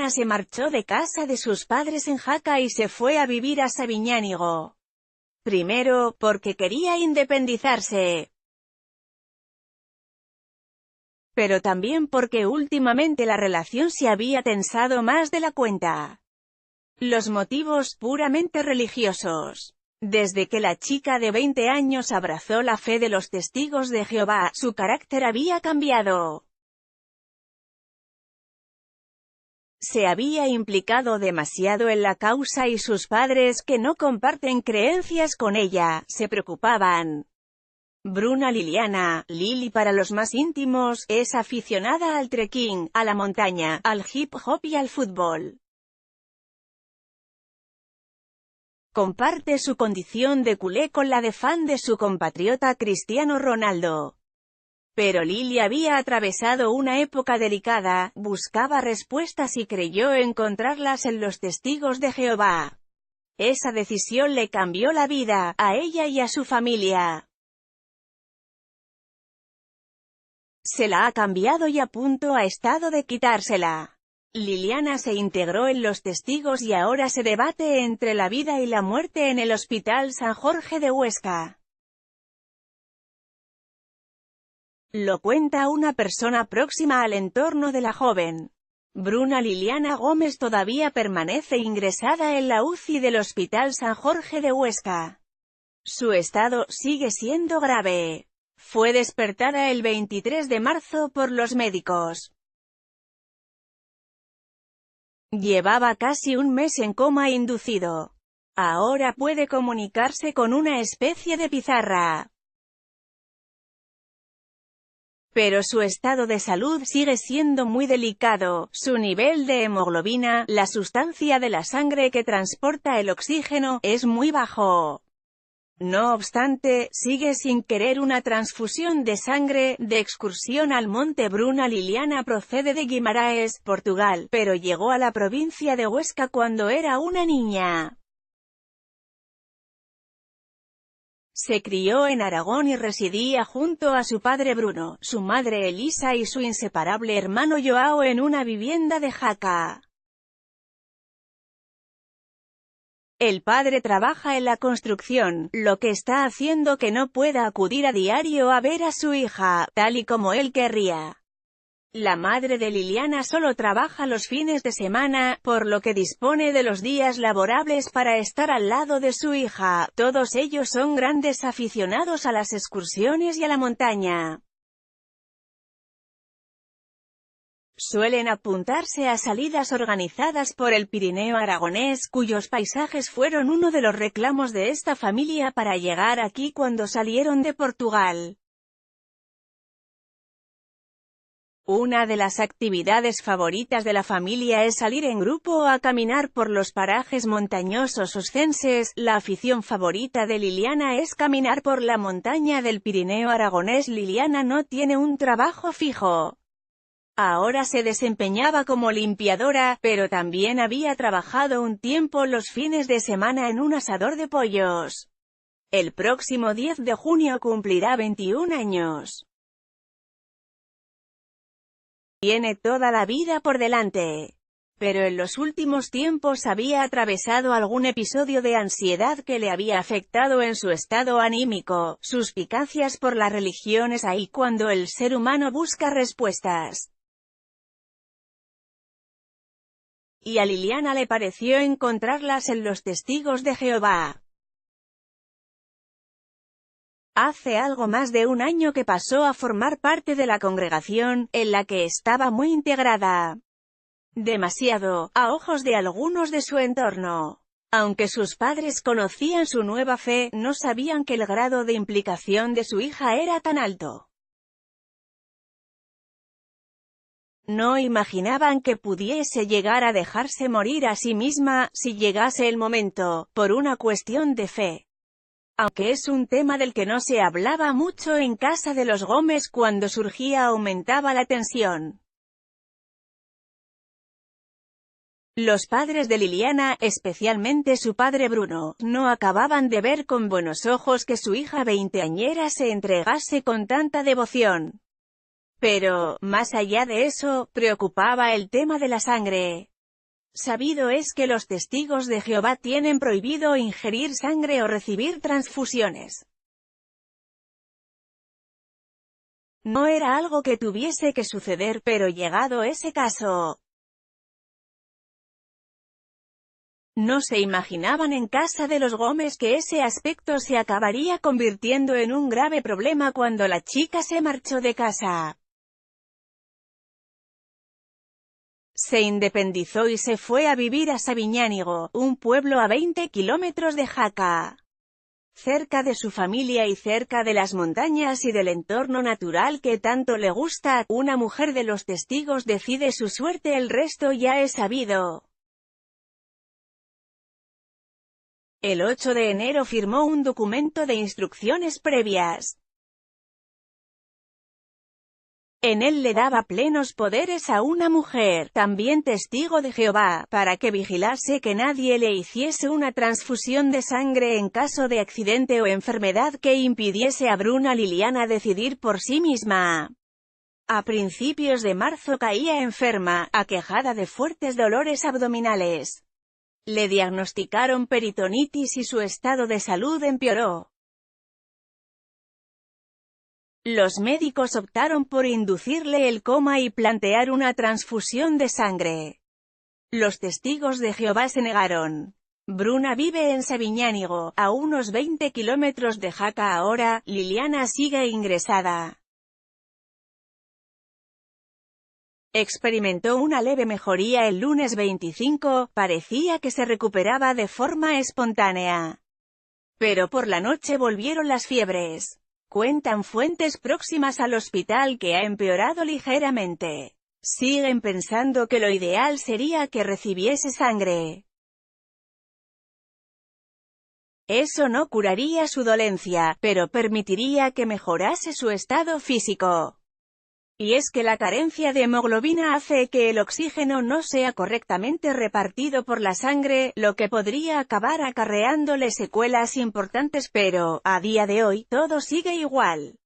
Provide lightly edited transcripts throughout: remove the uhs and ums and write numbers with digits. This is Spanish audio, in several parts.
Liliana se marchó de casa de sus padres en Jaca y se fue a vivir a Sabiñánigo. Primero, porque quería independizarse, pero también porque últimamente la relación se había tensado más de la cuenta. Los motivos, puramente religiosos. Desde que la chica de 20 años abrazó la fe de los testigos de Jehová, su carácter había cambiado. Se había implicado demasiado en la causa y sus padres, que no comparten creencias con ella, se preocupaban. Bruna Liliana, Lili para los más íntimos, es aficionada al trekking, a la montaña, al hip hop y al fútbol. Comparte su condición de culé con la de fan de su compatriota Cristiano Ronaldo. Pero Lili había atravesado una época delicada, buscaba respuestas y creyó encontrarlas en los testigos de Jehová. Esa decisión le cambió la vida, a ella y a su familia. Se la ha cambiado y a punto ha estado de quitársela. Liliana se integró en los testigos y ahora se debate entre la vida y la muerte en el Hospital San Jorge de Huesca. Lo cuenta una persona próxima al entorno de la joven. Bruna Liliana Gómez todavía permanece ingresada en la UCI del Hospital San Jorge de Huesca. Su estado sigue siendo grave. Fue despertada el 23 de marzo por los médicos. Llevaba casi un mes en coma inducido. Ahora puede comunicarse con una especie de pizarra. Pero su estado de salud sigue siendo muy delicado, su nivel de hemoglobina, la sustancia de la sangre que transporta el oxígeno, es muy bajo. No obstante, sigue sin querer una transfusión de sangre. De excursión al monte. Bruna Liliana procede de Guimarães, Portugal, pero llegó a la provincia de Huesca cuando era una niña. Se crió en Aragón y residía junto a su padre Bruno, su madre Elisa y su inseparable hermano Joao en una vivienda de Jaca. El padre trabaja en la construcción, lo que está haciendo que no pueda acudir a diario a ver a su hija, tal y como él querría. La madre de Liliana solo trabaja los fines de semana, por lo que dispone de los días laborables para estar al lado de su hija. Todos ellos son grandes aficionados a las excursiones y a la montaña. Suelen apuntarse a salidas organizadas por el Pirineo aragonés, cuyos paisajes fueron uno de los reclamos de esta familia para llegar aquí cuando salieron de Portugal. Una de las actividades favoritas de la familia es salir en grupo a caminar por los parajes montañosos oscenses. La afición favorita de Liliana es caminar por la montaña del Pirineo aragonés. Liliana no tiene un trabajo fijo. Ahora se desempeñaba como limpiadora, pero también había trabajado un tiempo los fines de semana en un asador de pollos. El próximo 10 de junio cumplirá 21 años. Tiene toda la vida por delante. Pero en los últimos tiempos había atravesado algún episodio de ansiedad que le había afectado en su estado anímico. Suspicacias por la religión es ahí cuando el ser humano busca respuestas. Y a Liliana le pareció encontrarlas en los testigos de Jehová. Hace algo más de un año que pasó a formar parte de la congregación, en la que estaba muy integrada. Demasiado, a ojos de algunos de su entorno. Aunque sus padres conocían su nueva fe, no sabían que el grado de implicación de su hija era tan alto. No imaginaban que pudiese llegar a dejarse morir a sí misma, si llegase el momento, por una cuestión de fe. Aunque es un tema del que no se hablaba mucho en casa de los Gómez, cuando surgía aumentaba la tensión. Los padres de Liliana, especialmente su padre Bruno, no acababan de ver con buenos ojos que su hija veinteañera se entregase con tanta devoción. Pero, más allá de eso, preocupaba el tema de la sangre. Sabido es que los testigos de Jehová tienen prohibido ingerir sangre o recibir transfusiones. No era algo que tuviese que suceder, pero llegado ese caso, no se imaginaban en casa de los Gómez que ese aspecto se acabaría convirtiendo en un grave problema cuando la chica se marchó de casa. Se independizó y se fue a vivir a Sabiñánigo, un pueblo a 20 kilómetros de Jaca. Cerca de su familia y cerca de las montañas y del entorno natural que tanto le gusta, una mujer de los testigos decide su suerte, el resto ya es sabido. El 8 de enero firmó un documento de instrucciones previas. En él le daba plenos poderes a una mujer, también testigo de Jehová, para que vigilase que nadie le hiciese una transfusión de sangre en caso de accidente o enfermedad que impidiese a Bruna Liliana decidir por sí misma. A principios de marzo caía enferma, aquejada de fuertes dolores abdominales. Le diagnosticaron peritonitis y su estado de salud empeoró. Los médicos optaron por inducirle el coma y plantear una transfusión de sangre. Los testigos de Jehová se negaron. Bruna vive en Sabiñánigo, a unos 20 kilómetros de Jaca ahora. Liliana sigue ingresada. Experimentó una leve mejoría el lunes 25, parecía que se recuperaba de forma espontánea. Pero por la noche volvieron las fiebres. Cuentan fuentes próximas al hospital que ha empeorado ligeramente. Siguen pensando que lo ideal sería que recibiese sangre. Eso no curaría su dolencia, pero permitiría que mejorase su estado físico. Y es que la carencia de hemoglobina hace que el oxígeno no sea correctamente repartido por la sangre, lo que podría acabar acarreándole secuelas importantes, pero, a día de hoy, todo sigue igual.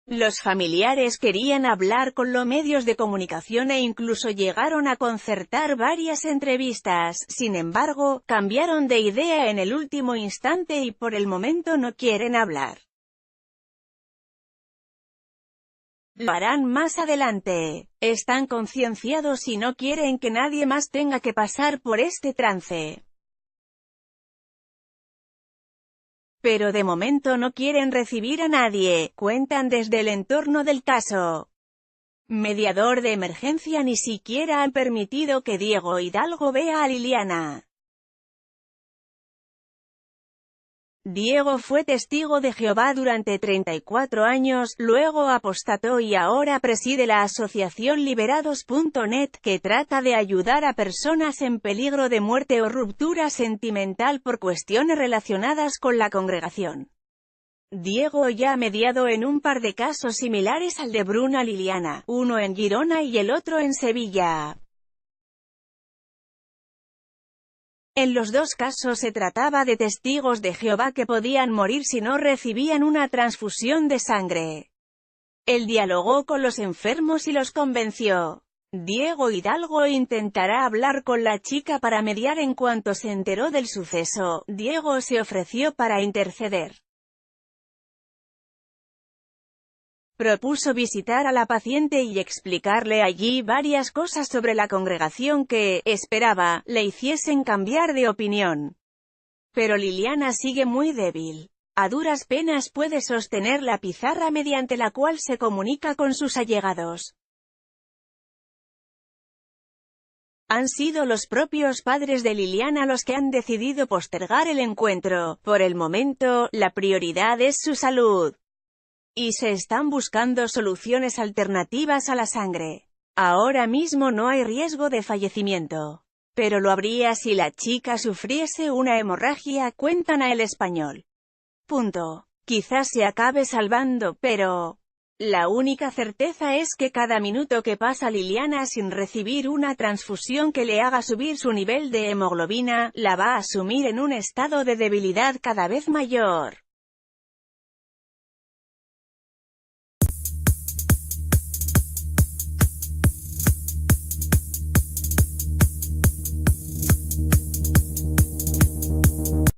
Los familiares querían hablar con los medios de comunicación e incluso llegaron a concertar varias entrevistas, sin embargo, cambiaron de idea en el último instante y por el momento no quieren hablar. Lo harán más adelante. Están concienciados y no quieren que nadie más tenga que pasar por este trance. Pero de momento no quieren recibir a nadie, cuentan desde el entorno del caso. Mediador de emergencia ni siquiera han permitido que Diego Hidalgo vea a Liliana. Diego fue testigo de Jehová durante 34 años, luego apostató y ahora preside la asociación Liberados.net, que trata de ayudar a personas en peligro de muerte o ruptura sentimental por cuestiones relacionadas con la congregación. Diego ya ha mediado en un par de casos similares al de Bruna Liliana, uno en Girona y el otro en Sevilla. En los dos casos se trataba de testigos de Jehová que podían morir si no recibían una transfusión de sangre. Él dialogó con los enfermos y los convenció. Diego Hidalgo intentará hablar con la chica para mediar en cuanto se enteró del suceso. Diego se ofreció para interceder. Propuso visitar a la paciente y explicarle allí varias cosas sobre la congregación que, esperaba, le hiciesen cambiar de opinión. Pero Liliana sigue muy débil. A duras penas puede sostener la pizarra mediante la cual se comunica con sus allegados. Han sido los propios padres de Liliana los que han decidido postergar el encuentro. Por el momento, la prioridad es su salud. Y se están buscando soluciones alternativas a la sangre. Ahora mismo no hay riesgo de fallecimiento. Pero lo habría si la chica sufriese una hemorragia, cuentan a El Español. Quizás se acabe salvando, pero... La única certeza es que cada minuto que pasa Liliana sin recibir una transfusión que le haga subir su nivel de hemoglobina, la va a sumir en un estado de debilidad cada vez mayor.